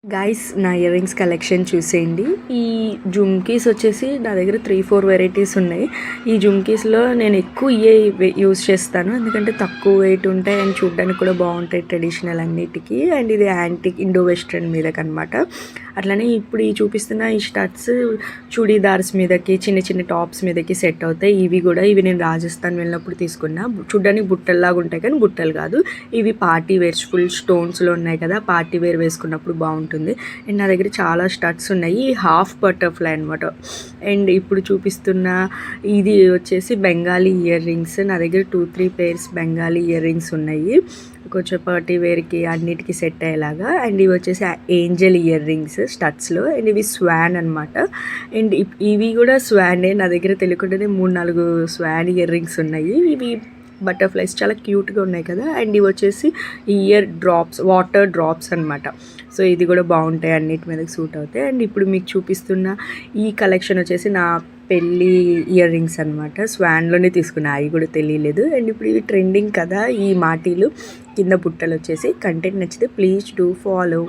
Guys నా ear rings collection చూసేయండి. ఈ జుమ్కీస్ వచ్చేసి నా దగ్గర 3-4 వెరైటీస్ ఉన్నాయి. ఈ జుమ్కీస్లో నేను ఎక్కువ ఇవే యూజ్ చేస్తాను, ఎందుకంటే తక్కువ వెయిట్ ఉంటాయి అండ్ చూడడానికి కూడా బాగుంటాయి ట్రెడిషనల్ అన్నిటికీ. అండ్ ఇది యాంటిక్ ఇండో వెస్ట్రన్ మీదకి అనమాట. అట్లనే ఇప్పుడు ఈ చూపిస్తున్న ఈ స్టడ్స్ చూడీదార్స్ మీదకి, చిన్న చిన్న టాప్స్ మీదకి సెట్ అవుతాయి. ఇవి నేను రాజస్థాన్ వెళ్ళినప్పుడు తీసుకున్నా. చూడడానికి బుట్టల్లాగా ఉంటాయి కానీ బుట్టలు కాదు. ఇవి పార్టీ వేర్స్, ఫుల్ స్టోన్స్లో ఉన్నాయి కదా, పార్టీ వేర్ వేసుకున్నప్పుడు బాగుంటుంది. అండ్ నా దగ్గర చాలా స్టడ్స్ ఉన్నాయి. హాఫ్ బటర్ఫ్లై అనమాట. అండ్ ఇప్పుడు చూపిస్తున్న ఇది వచ్చేసి బెంగాలీ ఇయర్ రింగ్స్. నా దగ్గర 2-3 పేర్స్ బెంగాలీ ఇయర్ రింగ్స్ ఉన్నాయి, కొంచెం పార్టీ వేర్కి అన్నిటికీ సెట్ అయ్యేలాగా. అండ్ ఇవి వచ్చేసి ఏంజల్ ఇయర్ రింగ్స్ స్టడ్స్లో. అండ్ ఇవి స్వాన్ అనమాట. అండ్ ఇవి కూడా స్వానే. నా దగ్గర తెలియకుండానే 3-4 స్వాన్ ఇయర్ రింగ్స్ ఉన్నాయి. ఇవి బటర్ఫ్లైస్ చాలా క్యూట్గా ఉన్నాయి కదా. అండ్ ఇవి వచ్చేసి ఇయర్ డ్రాప్స్, వాటర్ డ్రాప్స్ అనమాట. సో ఇది కూడా బాగుంటాయి, అన్నిటి మీదకి సూట్ అవుతాయి. అండ్ ఇప్పుడు మీకు చూపిస్తున్న ఈ కలెక్షన్ వచ్చేసి నా పెళ్ళి ఇయర్ రింగ్స్ అనమాట. స్వాన్లోనే తీసుకున్నా, అవి కూడా తెలియలేదు. అండ్ ఇప్పుడు ఇవి ట్రెండింగ్ కదా ఈ మాటీలు. కింద బుట్టలు వచ్చేసి. కంటెంట్ నచ్చితే ప్లీజ్ డూ ఫాలో.